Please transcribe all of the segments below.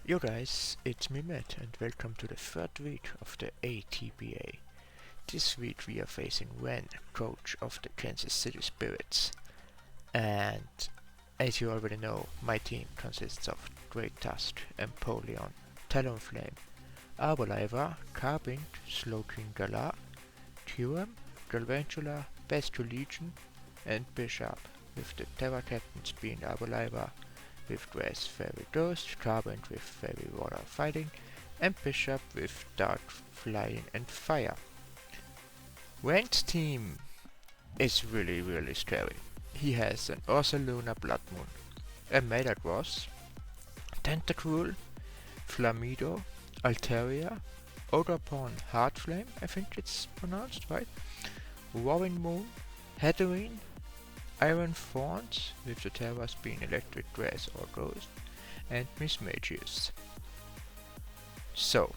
Yo guys, it's me Matt and welcome to the third week of the ATBA. This week we are facing Wrenn, coach of the Kansas City Spirits. And as you already know, my team consists of Great Tusk, Empoleon, Talonflame, Arboliver, Carbink, Slowking Galar, Thuram, Galvantula, Bestial Legion, and Bishop, with the Terra captains being Arboliver, with Grass Fairy Ghost, Carbon with Fairy Water Fighting, and Bishop with Dark Flying and Fire. Wrenn's team is really scary. He has an Ursaluna Blood Moon, a Metagross, Tentacruel, Flamido, Altaria, Odoporn Heartflame, I think it's pronounced right, Roaring Moon, Hatterene, Iron Thorns, with the terras being Electric, Grass or Ghost, and Mismagius. So,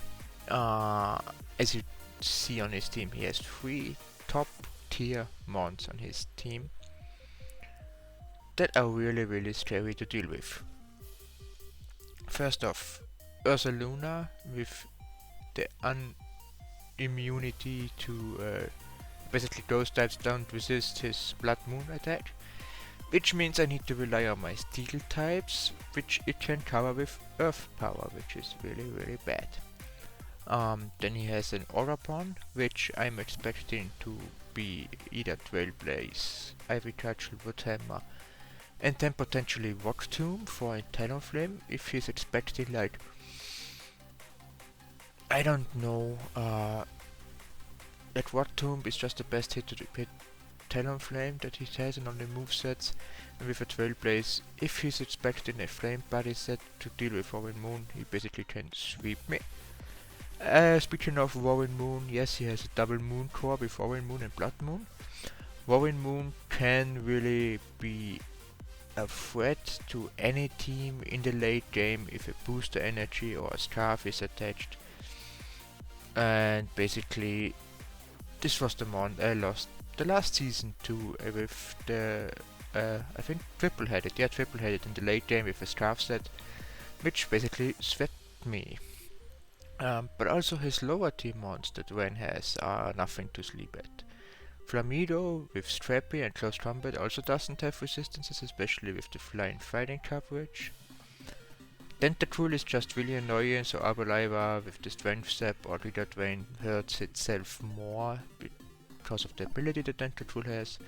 as you see on his team, he has 3 top tier mons on his team that are really scary to deal with. First off, Ursaluna with the immunity to basically ghost types don't resist his Blood Moon attack, which means I need to rely on my Steel types, which it can cover with Earth power, which is really bad. Then he has an Orapon, which I'm expecting to be either Trailblaze, Ivy Cudgel, Woodhammer, and then potentially Rock Tomb for a Talonflame if he's expecting, like, I don't know, that Rock Tomb is just the best hit to hit Talonflame that he has in all the movesets, and with a Trailblaze, if he's expecting a Flame Body set to deal with Roaring Moon, he basically can sweep me. Speaking of Roaring Moon, yes, he has a double Moon core with Roaring Moon and Blood Moon. Roaring Moon can really be a threat to any team in the late game if a booster energy or a scarf is attached. And basically, this was the mon I lost the last season too, with the I think triple-headed in the late game with a scarf set, which basically swept me. But also his lower tier mons that Wrenn has are nothing to sleep at. Flamido with Strappy and Close Combat also doesn't have resistances, especially with the flying fighting coverage. Tentacruel is just really annoying, so Arboliver with the Strength Step or Leader Drain hurts itself more because of the ability that Tentacruel has.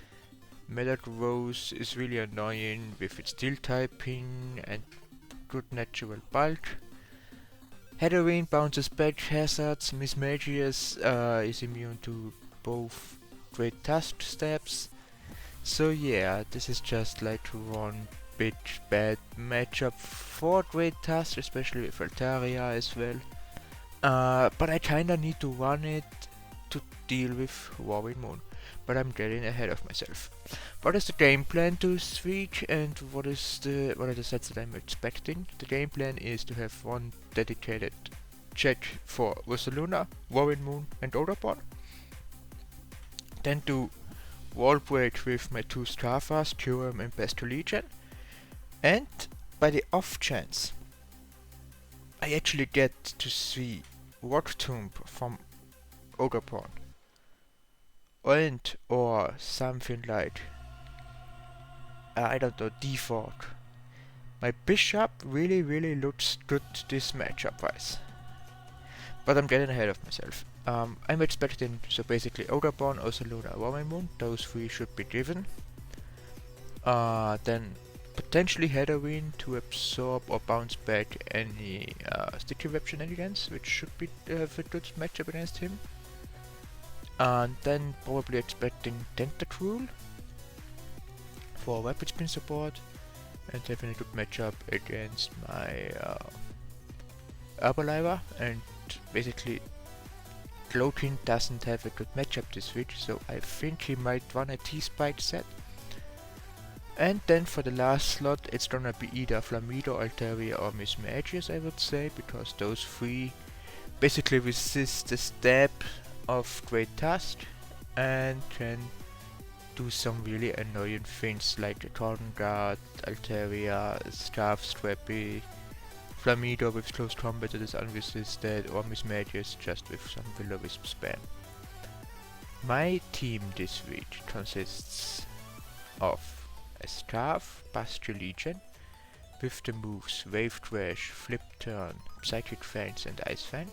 Metagross is really annoying with its Steel typing and good natural bulk. Hatterene bounces back hazards, Mismagius is immune to both Great Tusk stabs. So yeah, this is just like one big bad matchup for Great Tusk, especially with Altaria as well. But I kinda need to run it to deal with Roaring Moon. But I'm getting ahead of myself. What is the game plan to this week, and what are the sets that I'm expecting? The game plan is to have one dedicated check for Ursaluna, Roaring Moon, and Odoporn. Then do Wall Break with my 2 Starfast, Thuram and Bestial Legion. And by the off chance I actually get to see Rock Tomb from Odoporn, and or something like, I don't know, default. My Bishop really looks good this matchup wise. But I'm getting ahead of myself. I'm expecting, so basically Odoporn, Ursaluna, Roaring Moon, those 3 should be given. Then potentially Hatterene to absorb or bounce back any sticky web shenanigans, which should be have a good matchup against him. And then probably expecting Tentacruel for Rapid Spin support, and having a good matchup against my Arboliver. And basically Cloaking doesn't have a good matchup this week, so I think he might run a T-Spike set. And then for the last slot, it's gonna be either Flamido, Altaria or Mismagius, I would say, because those 3 basically resist the stab of Great Tusk and can do some really annoying things like the Cotton Guard, Altaria, Scarf, Strappy, Flamido with close combat that is unresisted, or Miss Magius just with some Will-O-Wisp spam. My team this week consists of a Scarf Bastille Legion with the moves Wave Crash, Flip Turn, Psychic Fence and Ice Fan,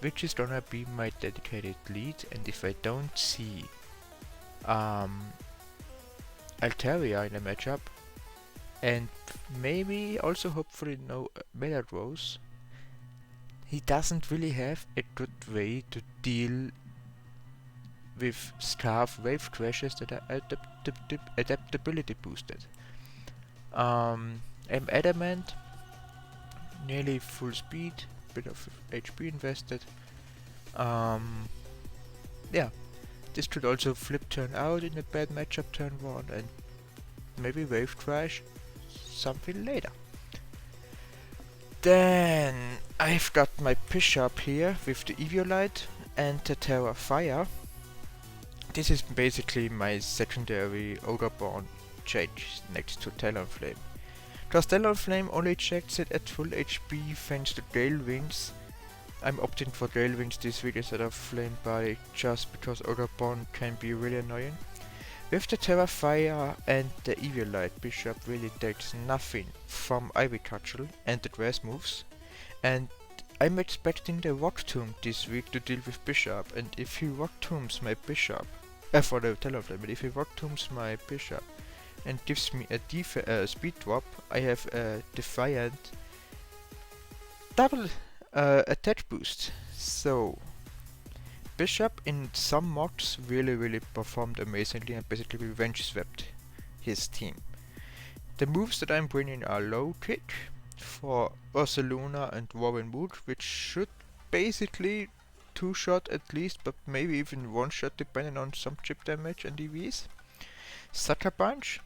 which is gonna be my dedicated lead, and if I don't see Altaria in a matchup, and maybe also hopefully no Meladrose, he doesn't really have a good way to deal with Scarf Wave Crashes that are adaptability boosted. I'm Adamant, nearly full speed, bit of HP invested. Yeah, this could also flip turn out in a bad matchup turn 1 and maybe Wave Crash something later. Then I've got my Bishop here with the Eviolite and the Terra Fire. This is basically my secondary Ogreborn change next to Talonflame. Because Talonflame only checks it at full HP thanks to Gale Wings. I'm opting for Gale Wings this week instead of Flame Body just because Ogreborn can be really annoying. With the Terra Fire and the Eviolite, Bishop really takes nothing from Ivy Cudgel and the grass moves, and I'm expecting the Rock Tomb this week to deal with Bishop, and if he Rock Tombs my Bishop, for the Talonflame, but if he Rock Tombs my Bishop and gives me a speed drop, I have a Defiant double attack boost. So Bishop in some mocks really performed amazingly and basically revenge swept his team. The moves that I'm bringing are Low Kick for Ursaluna and Warren Mood, which should basically 2-shot at least, but maybe even 1-shot depending on some chip damage and EVs. Sucker Punch,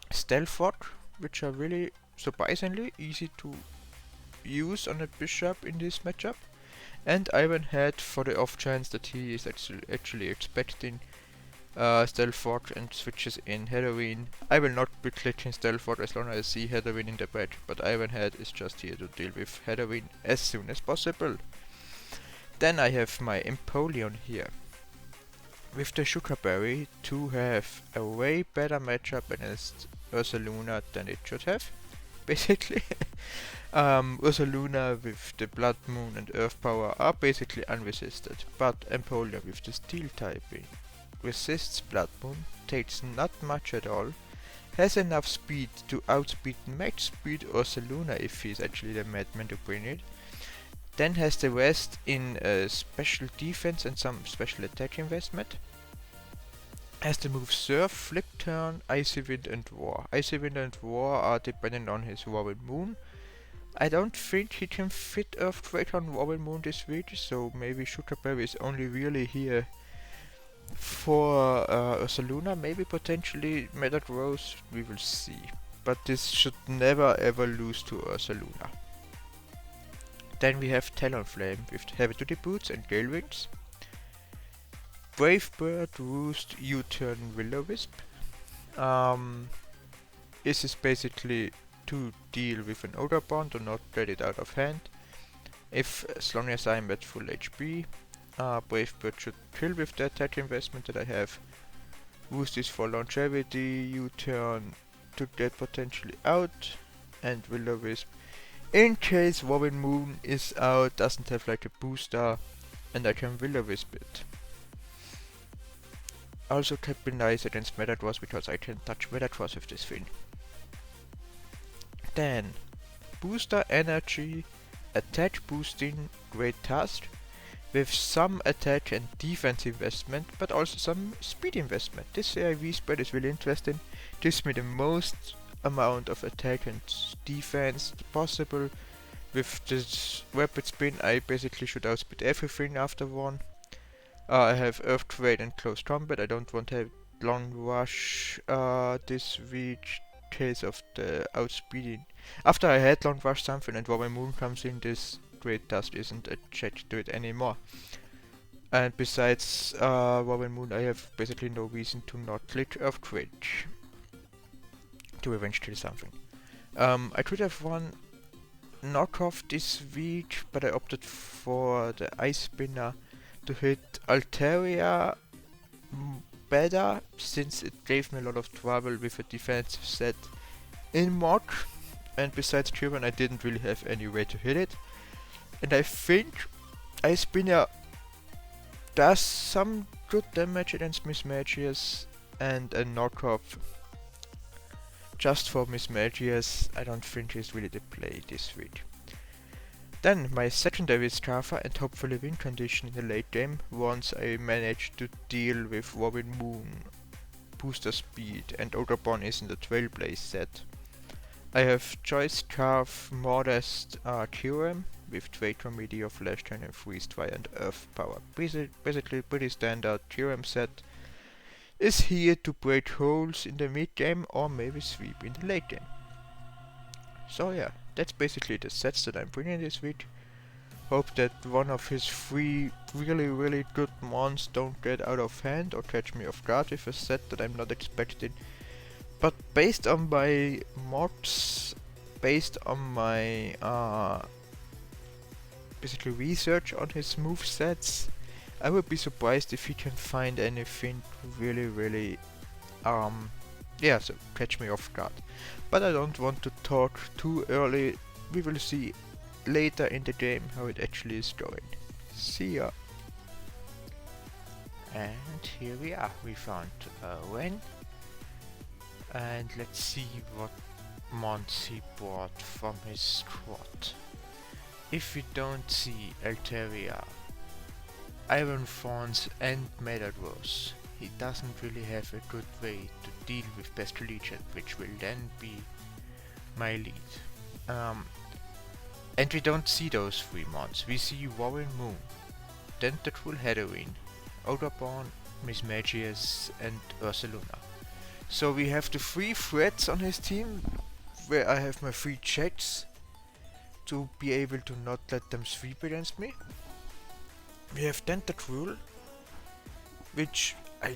Stealth Rock, which are really surprisingly easy to use on a Bishop in this matchup. And Iron Head for the off chance that he is actually expecting Stealth Rock and switches in Heroine. I will not be clicking Stealth Rock as long as I see Heroine in the back, but Iron Head is just here to deal with Heroine as soon as possible. Then I have my Empoleon here with the Sugarberry to have a way better matchup against Ursaluna than it should have, basically. Ursaluna with the Blood Moon and Earth Power are basically unresisted, but Empoleon with the Steel typing resists Blood Moon, takes not much at all, has enough speed to outspeed max speed Ursaluna if he's actually the madman to bring it, then has the rest in special defense and some special attack investment. Has the move Surf, Flip Turn, Icy Wind and War. Icy Wind and War are dependent on his Warren Moon. I don't think he can fit Earthquake on Warren Moon this week, so maybe Sugarberry is only really here for Ursaluna, maybe potentially Meladrose, we will see. But this should never ever lose to Ursaluna. Then we have Talonflame with Heavy Duty Boots and Gale Wings. Brave Bird, Roost, U-Turn, Will-O-Wisp. This is basically to deal with an Ogreborn, do not get it out of hand. As long as I'm at full HP, Brave Bird should kill with the attack investment that I have. Roost is for longevity, U-Turn to get potentially out, and Will-O-Wisp in case Warren Moon is out, doesn't have like a booster, and I can Will-O-Wisp it. Also can be nice against Meladrose because I can touch Meladrose with this thing. Then, Booster Energy, Attack Boosting, Great Task, with some attack and defense investment, but also some speed investment. This AIV spread is really interesting, gives me the most amount of attack and defense possible. With this rapid spin I basically should outspeed everything after one. I have Earthquake and Close Combat. I don't want to have Long Rush this week case of the outspeeding. After I had Long Rush something and Warren Moon comes in, this Great Dust isn't a check to it anymore. And besides Warren Moon, I have basically no reason to not click Earthquake to revenge kill something. I could have won knockoff this week, but I opted for the Ice Spinner to hit Altaria better, since it gave me a lot of trouble with a defensive set in mod, and besides Cuban I didn't really have any way to hit it. And I think Ice Spinner does some good damage against Mismagius, and a knockoff just for Mismagius I don't think is really the play this week. Then my secondary Strava and hopefully win condition in the late game once I manage to deal with Robin Moon, Booster Speed, and Oderbon is in the Trailblaze set. I have Choice Scarf, Modest Theorem with Trade Committee of Flash Turn and Freeze Dry and Earth Power. Basically pretty standard Theorem set. Is here to break holes in the mid game or maybe sweep in the late game. So yeah, that's basically the sets that I'm bringing this week. Hope that one of his 3 really good mons don't get out of hand or catch me off guard with a set that I'm not expecting. But based on my mods, based on my basically research on his move sets, I would be surprised if he can find anything really yeah, so catch me off guard. But I don't want to talk too early. We will see later in the game how it actually is going. See ya. And here we are. We found Wrenn. And let's see what mons he brought from his squad. If we don't see Altaria, Iron Thorns and Metal Rose, he doesn't really have a good way to deal with Best Legion, which will then be my lead. And we don't see those 3 mons. We see Warren Moon, Tentacle Heroine, Oderbon, Mismagius, and Ursaluna. So we have the 3 threats on his team, where I have my 3 checks to be able to not let them sweep against me. We have Tentacle, which I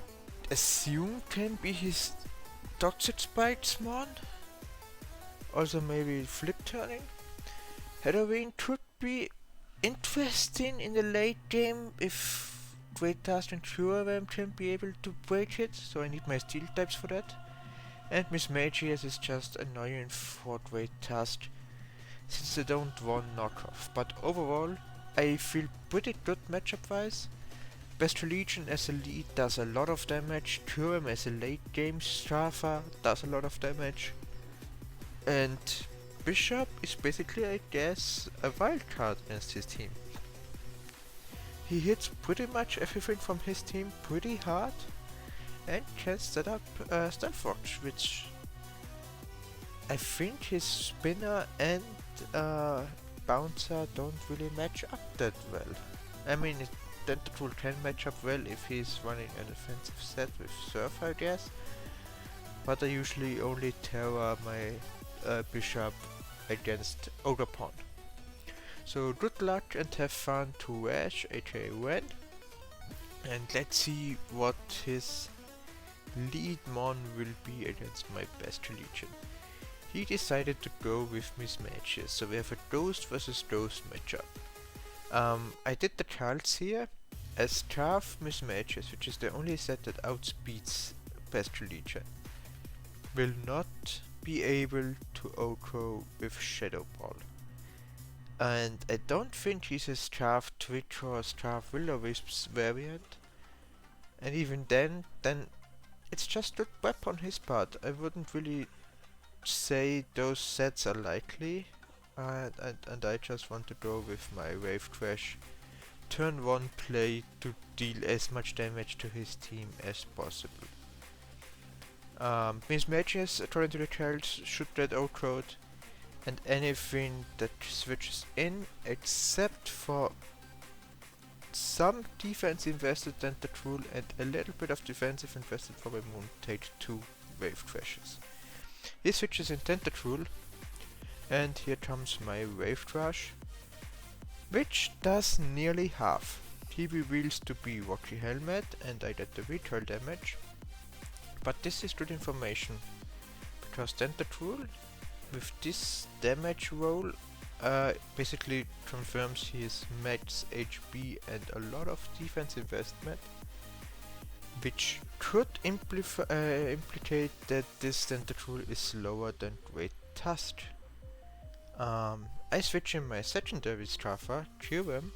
assume can be his Toxic Spikes mon. Also maybe flip turning. Heroine could be interesting in the late game if Great Task and Curevem can be able to break it, so I need my steel types for that. And Mismagius is just annoying for Great Task since they don't want knockoff, but overall I feel pretty good matchup wise. Best Legion as a lead does a lot of damage, Curem as a late game Strava does a lot of damage, and Bishop is basically, I guess, a wildcard against his team. He hits pretty much everything from his team pretty hard and can set up Stealth Watch, which I think his Spinner and Bouncer don't really match up that well. I mean, Tentacle can match up well if he's running an offensive set with Surf, I guess, but I usually only terror my Bishop against Oderbon. So good luck and have fun to Ash, aka Wrenn, and let's see what his lead mon will be against my Best Legion. He decided to go with Mismagius, so we have a Ghost versus Ghost matchup. I did the cards here as Scarf Mismagius, which is the only set that outspeeds Best Legion, will not be able to Oko with Shadow Ball. And I don't think he's a Scarf Twitch or Scarf Will-O-Wisps variant. And even then it's just good web on his part. I wouldn't really say those sets are likely. And I just want to go with my Wave Crash turn 1 play to deal as much damage to his team as possible. Mismagius, according to the cards, should get outcode, and anything that switches in, except for some defense invested Tentacle and a little bit of defensive invested for my Moon, take 2 Wave Crashes. He switches in Tentacle, and here comes my Wave Crash, which does nearly half. He reveals to be Rocky Helmet, and I get the recoil damage. But this is good information, because Tentacle, with this damage roll, basically confirms his max HP and a lot of defense investment, which could implicate that this standard rule is slower than Great Tusk. I switch in my secondary Straffer, Theorem,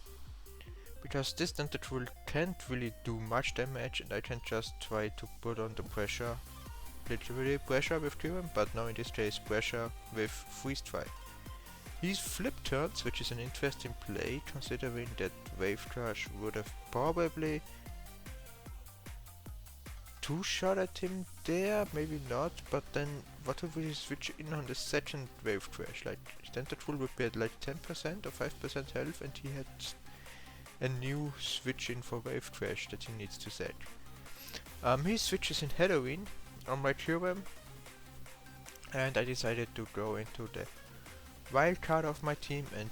because this standard rule can't really do much damage and I can just try to put on the pressure, literally pressure with Theorem, but now in this case pressure with Freeze Strike. He's Flip Turns, which is an interesting play considering that Wave Crash would have probably two-shot at him there, maybe not, but then what if we switch in on the second Wave Crash? Like, standard rule would be at like 10% or 5% health and he had a new switch in for Wave Crash that he needs to set. He switches in Halloween on my Theorem and I decided to go into the wild card of my team and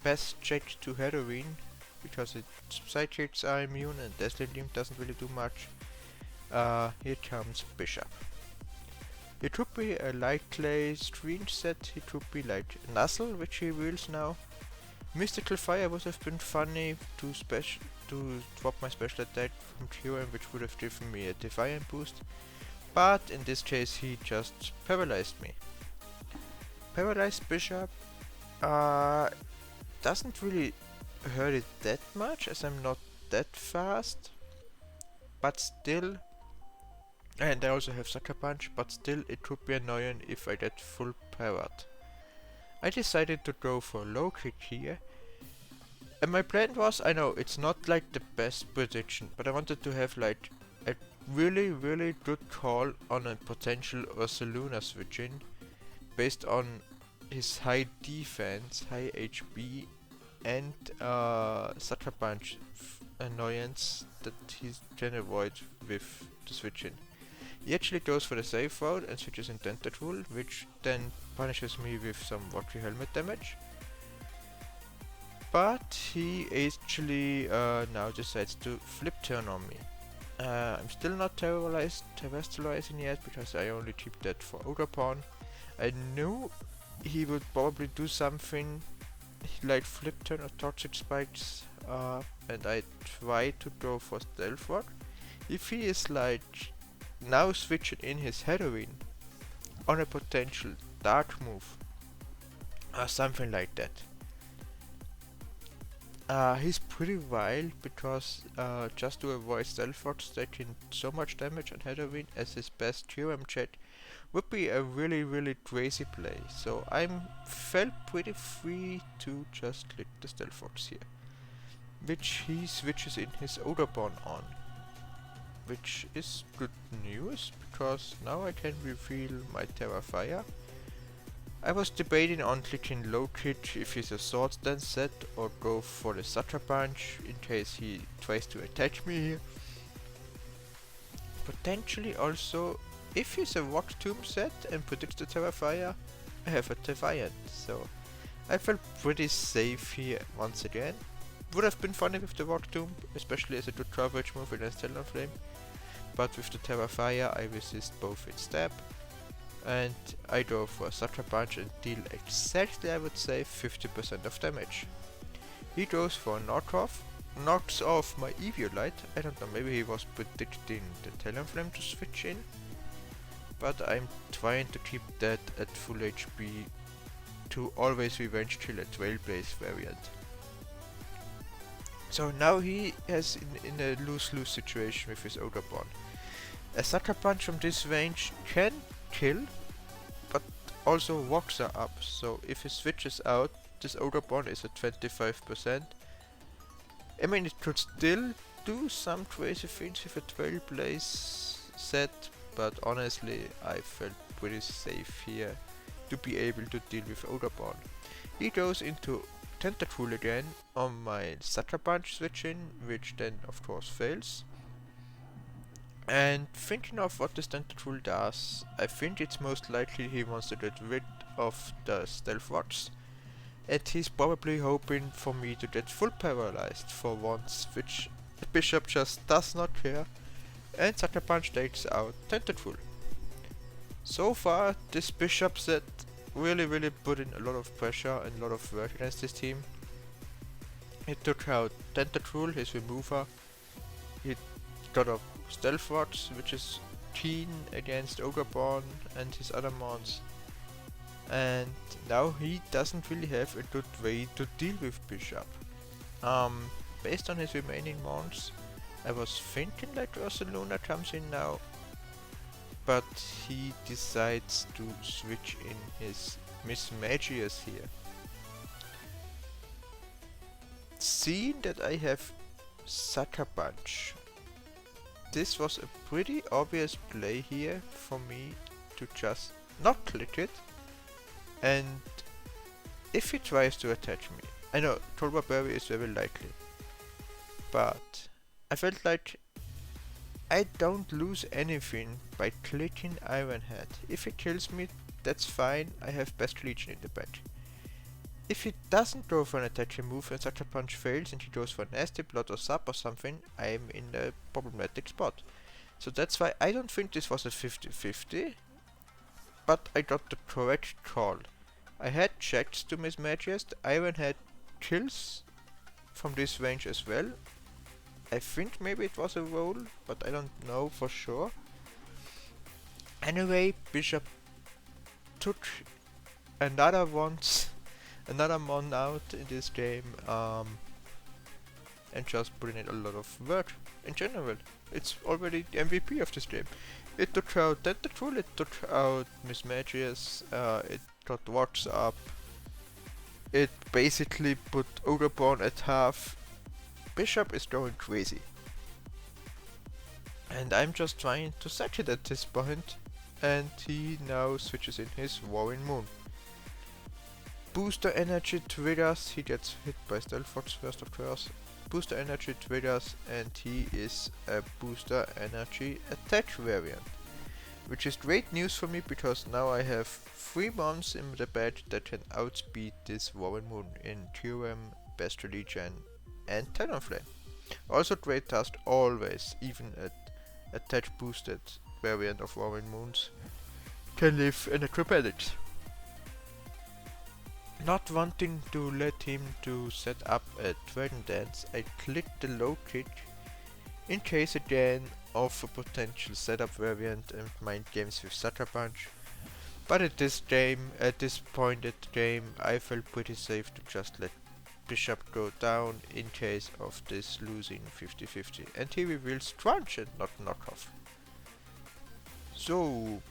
best check to Halloween because its sidekicks are immune and Dazzling Gleam doesn't really do much. Here comes Bishop. It could be a light clay screen set, it could be like Nuzzle, which he wields now. Mystical Fire would have been funny to drop my special attack from Theorem, which would have given me a Defiant boost. But in this case he just paralyzed me. Paralyzed Bishop doesn't really hurt it that much as I'm not that fast. But still, and I also have Sucker Punch, but still it could be annoying if I get full powered. I decided to go for low kick here. And my plan was, I know it's not like the best prediction, but I wanted to have like a really good call on a potential Ursaluna switch-in based on his high defense, high HP and Sucker Punch annoyance that he can avoid with the switch-in. He actually goes for the safe route and switches in Tentacle, which then punishes me with some Rocky Helmet damage. But he actually now decides to flip turn on me. I'm still not terrestrializing yet because I only keep that for Ogre Pawn. I knew he would probably do something like flip turn or toxic spikes, and I try to go for Stealth Rock. If he is like now switching in his Halloween on a potential dark move or something like that, he's pretty wild because just to avoid Stealth Rock taking so much damage on Halloween as his best Theorem check would be a really crazy play. So I felt pretty free to just click the Stealth Rocks here, which he switches in his Odorborn on, which is good news because now I can reveal my Terra Fire. I was debating on clicking low kick if he's a sword stance set or go for the Sucker Punch in case he tries to attack me here. Potentially also, if he's a Rock Tomb set and predicts the Terra Fire, I have a Defiant, so I felt pretty safe here once again. Would have been funny with the Rock Tomb, especially as a good coverage move against Talonflame, but with the Terra Fire I resist both its stab, and I go for a Sucker Punch and deal exactly, I would say, 50% of damage. He goes for a knockoff, knocks off my Eviolite. I don't know, maybe he was predicting the Talonflame to switch in, but I'm trying to keep that at full HP to always revenge kill a Trailblaze variant. So now he has in a lose-lose situation with his Odorborn. A Sucker Punch from this range can kill, but also rocks are up, so if he switches out, this Odorborn is at 25%. I mean, it could still do some crazy things with a Trailblaze set, but honestly I felt pretty safe here to be able to deal with Odorborn. He goes into Tentacle again on my Sucker Punch switch-in, which then of course fails. And thinking of what this Tentacle does, I think it's most likely he wants to get rid of the Stealth Rocks, and he's probably hoping for me to get full paralyzed for once, which the Bishop just does not care, and Sucker Punch takes out Tentacle. So far this Bishop set really put in a lot of pressure and a lot of work against this team. He took out Tentatrool, his remover. He got up Stealth Rods, which is keen against Ogreborn and his other mons. And now he doesn't really have a good way to deal with Bishop. Based on his remaining mons, I was thinking that Ursaluna comes in now, but he decides to switch in his Miss Magius here. Seeing that I have Sucker Punch, this was a pretty obvious play here for me to just not click it, and if he tries to attach me, I know Tolba Berry is very likely, but I felt like I don't lose anything by clicking Iron Head. If he kills me, that's fine, I have Best Legion in the back. If he doesn't go for an attacking move and Sucker Punch fails and he goes for Nasty Blood or Sap or something, I'm in a problematic spot. So that's why I don't think this was a 50-50, but I got the correct call. I had checks to Miss Magius, the Iron Head kills from this range as well. I think maybe it was a roll, but I don't know for sure. Anyway, Bishop took another mon out in this game, and just put in a lot of work in general. It's already the MVP of this game. It took out Tentatrool, it took out Miss Magius, it got Rocks up, it basically put Ogreborn at half. Bishop is going crazy. And I'm just trying to sack it at this point, and he now switches in his Warring Moon. Booster energy triggers, he gets hit by Stealth Rods first of course. Booster energy triggers and he is a booster energy attack variant. Which is great news for me because now I have 3 mons in the bed that can outspeed this Warring Moon in Theorem, Best Legion and Talonflame. Also great task always, even a attack boosted variant of Warring Moons can live in acrobatics. Not wanting to let him to set up a Dragon Dance, I clicked the low kick in case again of a potential setup variant and mind games with Sucker Punch. But at this point at the game, I felt pretty safe to just let Bishop go down in case of this losing 50-50. And he reveals Crunch and not Knockoff. So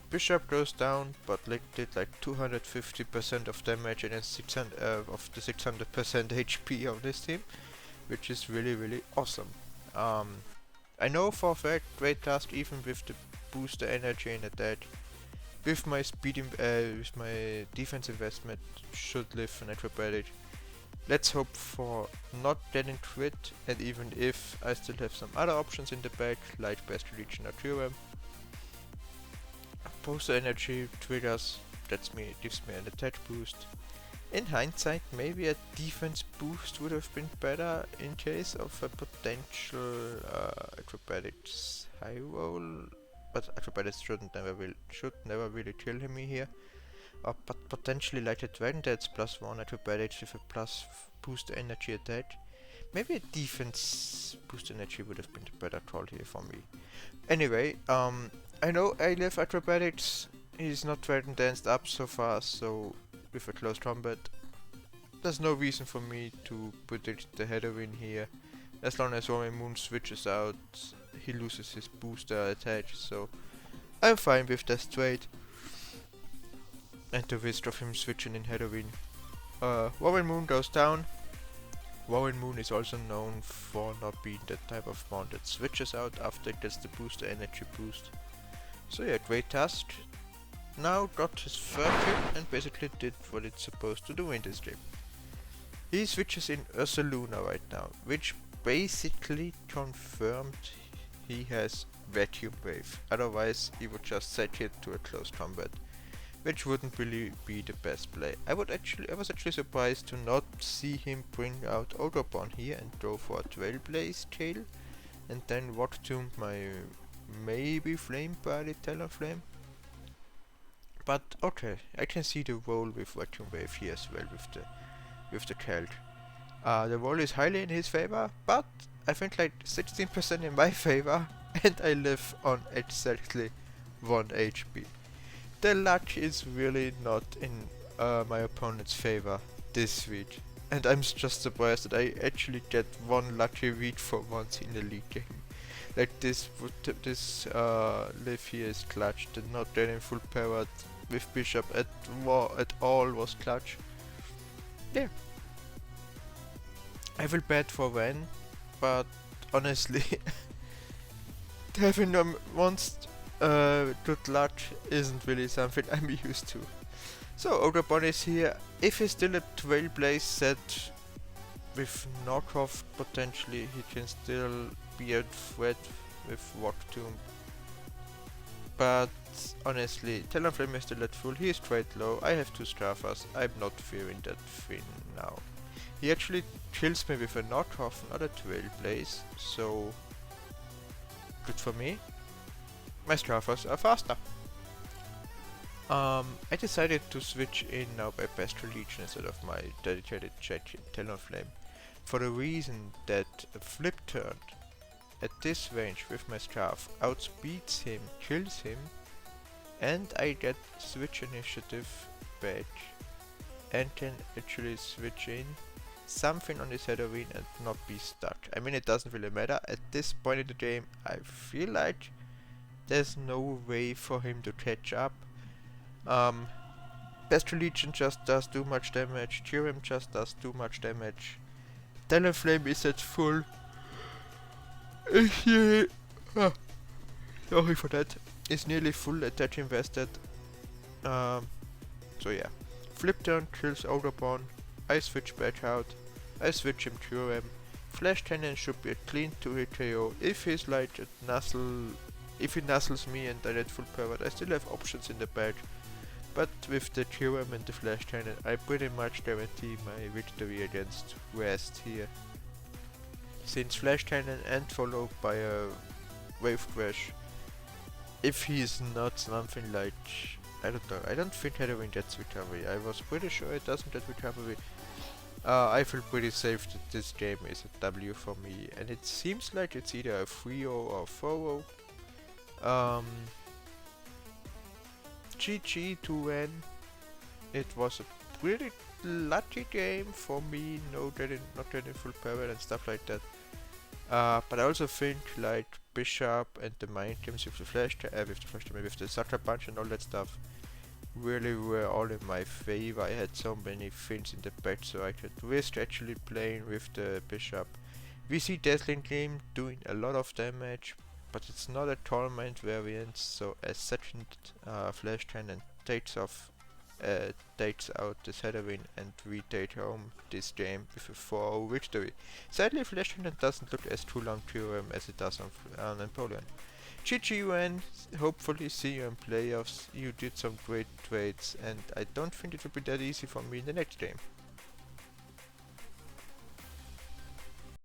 Bishop goes down, but did like 250% of damage against 600 of the 600% HP of this team, which is really awesome. I know for a fact great task even with the booster energy in attack. With my speed, with my defense investment, should live an acrobatic. Let's hope for not getting crit, and even if I still have some other options in the back, like Best Legion or Theorem. Booster energy triggers, gives me an attack boost. In hindsight, maybe a defense boost would have been better in case of a potential acrobatics high roll, but acrobatics should never really kill him here. But potentially like a Dragon Dance +1 acrobatics with a plus boost energy attack. Maybe a defense boost energy would have been the better call here for me. Anyway, I know I live acrobatics. He's not Dragon Danced up so far, so with a close combat, there's no reason for me to predict the heroine here. As long as Warring Moon switches out, he loses his booster attack, so I'm fine with that trade. And the risk of him switching in heroine. Warring Moon goes down. Warring Moon is also known for not being that type of mon that switches out after it gets the booster energy boost. So yeah, great task. Now got his third kill and basically did what it's supposed to do in this game. He switches in Ursaluna right now, which basically confirmed he has Vacuum Wave. Otherwise he would just set it to a close combat, which wouldn't really be the best play. I was actually surprised to not see him bring out Ogreborn here and go for a Trailblaze tail, and then Rock Tomb my maybe Flame Body Talonflame. But okay, I can see the role with Vacuum Wave here as well with the Celt. The roll is highly in his favor, but I think like 16% in my favor, and I live on exactly 1 HP. The luck is really not in my opponent's favor this week, and I'm just surprised that I actually get one lucky week for once in the league game. Like this live here is clutch, the not getting full power with Bishop at all was clutch. Yeah. I will bet for Wrenn, but honestly, having once good luck isn't really something I'm used to. So Ogrebon is here. If he's still a Trailblaze set with knockoff potentially, he can still be a threat with Rock Tomb. But honestly, Talonflame is still at full, he is trade low, I have 2 Scarfers, I'm not fearing that thing now. He actually kills me with a knockoff, not a Trailblaze, so good for me. My Scarfers are faster. I decided to switch in now by Bestial Legion instead of my dedicated check Talonflame, for the reason that a flip turn at this range with my Scarf outspeeds him, kills him, and I get switch initiative back and can actually switch in something on his Heroine and not be stuck. I mean, it doesn't really matter. At this point in the game, I feel like there's no way for him to catch up. Bestial Legion just does too much damage, Theorem just does too much damage, Talonflame is at full. Sorry for that. It's nearly full attack invested. So yeah. Flip turn kills Ogrebon. I switch back out. I switch him Theorem. Flash Cannon should be a clean 2-hit KO. If he's like a nuzzle, if he nuzzles me and I get full power, I still have options in the back. But with the Theorem and the Flash Cannon, I pretty much guarantee my victory against West here. Since Flash Cannon and followed by a Wave Crash, if he's not something like, I don't know, I don't think Heroine gets recovery. I was pretty sure it doesn't get recovery. I feel pretty safe that this game is a W for me, and it seems like it's either a 3-0 or 4-0. GG to Wrenn. It was a pretty lucky game for me, not getting full power and stuff like that. But I also think like Bishop and the Mind Games with the Sucker Punch and all that stuff really were all in my favor. I had so many things in the back, so I could risk actually playing with the Bishop. We see Dazzling Gleam doing a lot of damage, but it's not a Torment variant, so a second Flash Cannon takes out this Heroine, and we take home this game with a 4-0 victory. Sadly, Flash Cannon doesn't look as true long Theorem as it does on Napoleon. GG Wrenn, hopefully see you in playoffs. You did some great trades, and I don't think it will be that easy for me in the next game.